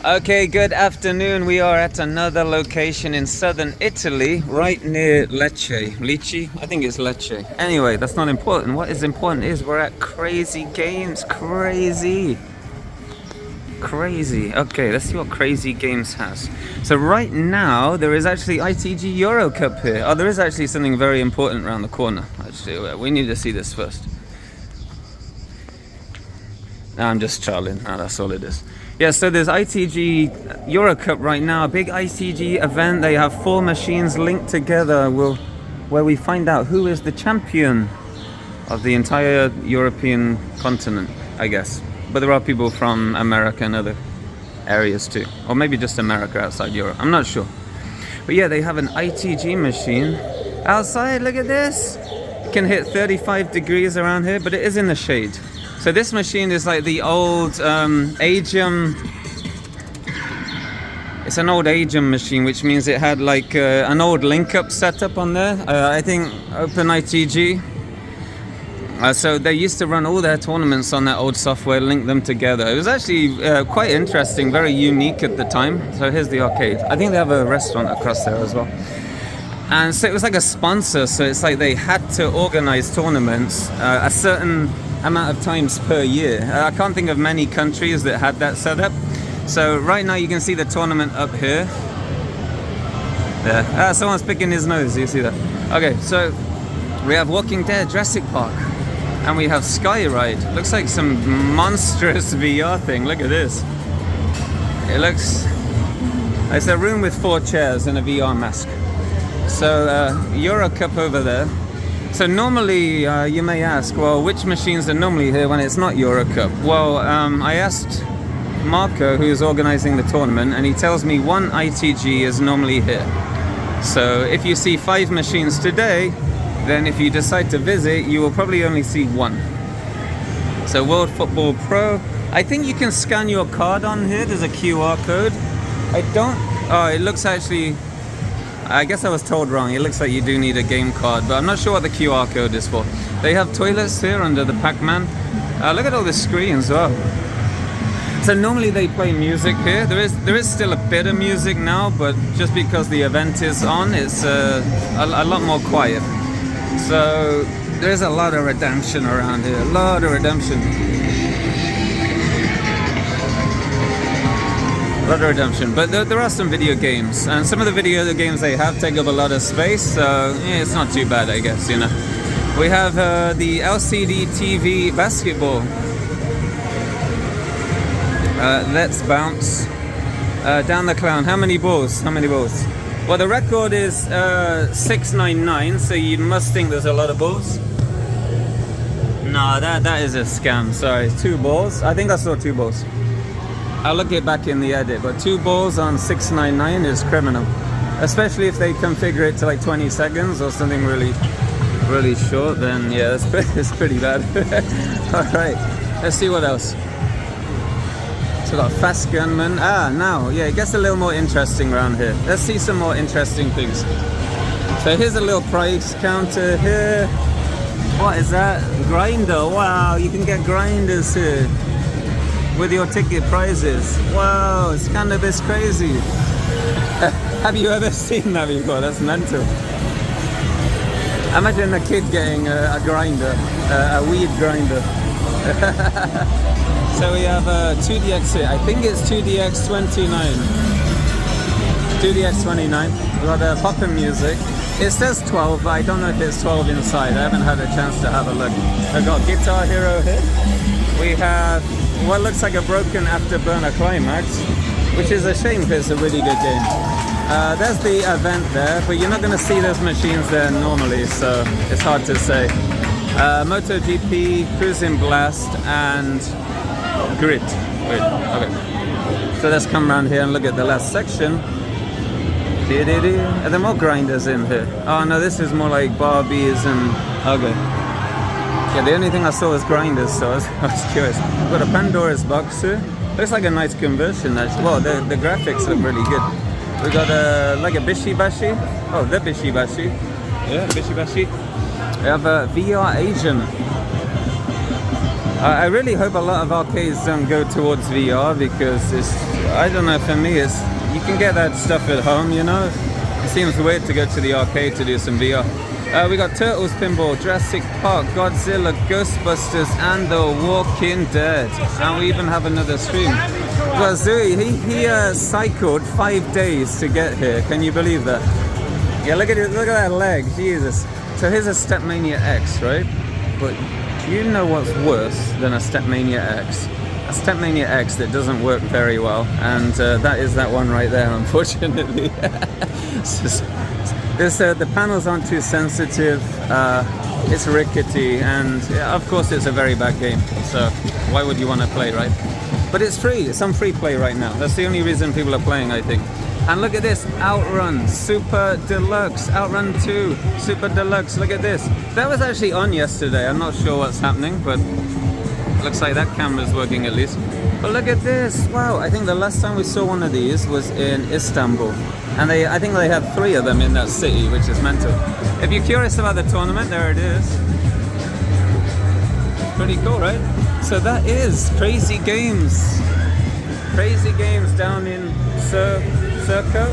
Okay, good afternoon. We are at another location in southern Italy, right near Lecce. Lecce? I think it's Lecce. Anyway, that's not important. What is important is we're at Crazy Games. Crazy. Okay, let's see what Crazy Games has. So right now, there is actually ITG Eurocup here. Oh, there is actually something very important around the corner. Actually, we need to see this first. No, I'm just charling. No, that's all it is. Yeah, so there's ITG Eurocup right now, a big ITG event. They have 4 machines linked together where we find out who is the champion of the entire European continent, I guess. But there are people from America and other areas too. Or maybe just America outside Europe. I'm not sure. But yeah, they have an ITG machine. Outside, look at this. It can hit 35 degrees around here, but it is in the shade. So this machine is like the old Agium. It's an old Agium machine, which means it had like an old link-up setup on there. I think OpenITG. So they used to run all their tournaments on that old software, link them together. It was actually quite interesting, very unique at the time. So here's the arcade. I think they have a restaurant across there as well. And so it was like a sponsor. So it's like they had to organize tournaments a certain amount of times per year. I can't think of many countries that had that set up. So right now you can see the tournament up here. There. Someone's picking his nose, you see that? Okay, so we have Walking Dead, Jurassic Park, and we have Skyride. Looks like some monstrous VR thing. Look at this. It looks... It's a room with 4 chairs and a VR mask. So Eurocup over there. So normally you may ask, well, which machines are normally here when it's not Eurocup? Well, I asked Marco, who's organizing the tournament, and he tells me 1 ITG is normally here. So if you see 5 machines today, then if you decide to visit, you will probably only see 1. So World Football Pro, I think you can scan your card on here. There's a QR code. It looks actually... I guess I was told wrong. It looks like you do need a game card, but I'm not sure what the QR code is for. They have toilets here under the Pac-Man. Look at all the screens. Oh. So normally they play music here. There is still a bit of music now, but just because the event is on, it's a lot more quiet. So there's a lot of redemption around here. A lot of redemption. But there are some video games, and some of the video games they have take up a lot of space, so yeah, it's not too bad, I guess, you know. We have the LCD TV basketball. Let's bounce. Down the clown. How many balls? Well, the record is 699, so you must think there's a lot of balls. No, that is a scam. Sorry, 2 balls. I think I saw 2 balls. I'll look it back in the edit, but 2 balls on 699 is criminal. Especially if they configure it to like 20 seconds or something really short, then yeah, it's pretty bad. Alright, let's see what else. So we got Fast Gunman. Now, yeah, it gets a little more interesting around here. Let's see some more interesting things. So here's a little price counter here. What is that? Grinder. Wow, you can get grinders here with your ticket prizes. Wow, it's kind of this crazy. Have you ever seen that before? That's mental. Imagine a kid getting a grinder, a weed grinder. So we have 2DX here. I think it's 2DX29. 2DX29. We've got poppin' music. It says 12, but I don't know if it's 12 inside. I haven't had a chance to have a look. I've got Guitar Hero here. We have what looks like a broken Afterburner Climax, which is a shame because it's a really good game. There's the event there, but you're not going to see those machines there normally, so it's hard to say. MotoGP, Cruising Blast, and Grid. Wait, okay. So let's come around here and look at the last section. Are there more grinders in here? Oh no, this is more like Barbies and... Okay. Yeah, the only thing I saw was grinders, so I was curious. We've got a Pandora's box here. Looks like a nice conversion, actually. Well, the graphics look really good. We got like a Bishi Bashi. Oh, the Bishi Bashi. Yeah, Bishi Bashi. We have a VR agent. I really hope a lot of arcades don't go towards VR, because it's, I don't know, for me it's, you can get that stuff at home, you know. It seems weird to go to the arcade to do some VR. We got Turtles Pinball, Jurassic Park, Godzilla, Ghostbusters, and The Walking Dead. And we even have another stream. Well, Zooey, he cycled 5 days to get here. Can you believe that? Yeah, look at it, look at that leg, Jesus. So here's a Stepmania X, right? But you know what's worse than a Stepmania X? A Stepmania X that doesn't work very well, and that is that one right there, unfortunately. The panels aren't too sensitive, it's rickety, and yeah, of course it's a very bad game, so why would you want to play, right? But it's free, it's on free play right now. That's the only reason people are playing, I think. And look at this, Outrun Super Deluxe, Outrun 2 Super Deluxe, look at this. That was actually on yesterday, I'm not sure what's happening, but looks like that camera's working at least. But look at this, wow, I think the last time we saw one of these was in Istanbul. And I think they had 3 of them in that city, which is mental. If you're curious about the tournament, there it is. Pretty cool, right? So that is Crazy Games. Crazy Games down in Surbo.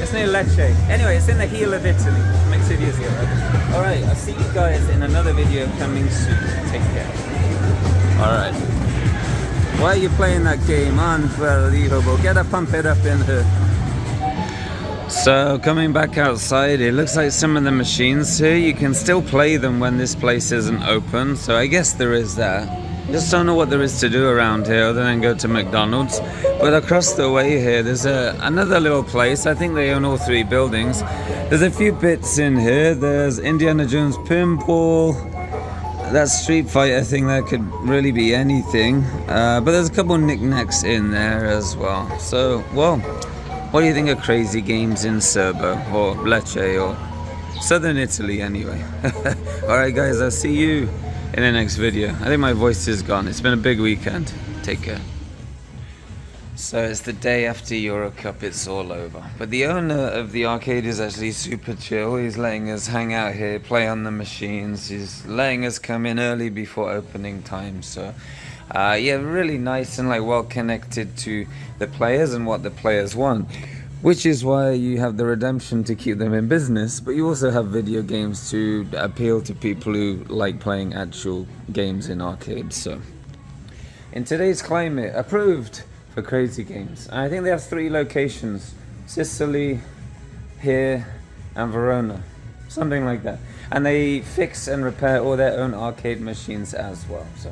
It's near Lecce. Anyway, it's in the heel of Italy. Makes it easier, right? Alright, I'll see you guys in another video coming soon. Take care. Alright. Why are you playing that game? Unbelievable. Get a pump it up in here. So coming back outside, it looks like some of the machines here, you can still play them when this place isn't open. So I guess there is that. Just don't know what there is to do around here other than go to McDonald's. But across the way here, there's another little place. I think they own all 3 buildings. There's a few bits in here. There's Indiana Jones Pinball. That Street Fighter thing, that could really be anything. But there's a couple knickknacks in there as well. So, well, what do you think of Crazy Games in Surbo or Lecce or Southern Italy anyway? Alright guys, I'll see you in the next video. I think my voice is gone. It's been a big weekend. Take care. So it's the day after Eurocup, it's all over. But the owner of the arcade is actually super chill. He's letting us hang out here, play on the machines. He's letting us come in early before opening time. So yeah, really nice and like well connected to the players and what the players want. Which is why you have the redemption to keep them in business, but you also have video games to appeal to people who like playing actual games in arcades. So in today's climate, approved for Crazy Games. I think they have 3 locations: Sicily, here, and Verona, something like that. And they fix and repair all their own arcade machines as well. So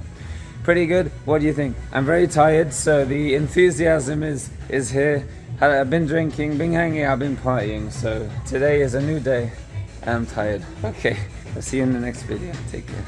pretty good. What do you think? I'm very tired, so the enthusiasm is here. I've been drinking, been hanging out, been partying, so today is a new day. I'm tired. Okay, I'll see you in the next video. Take care.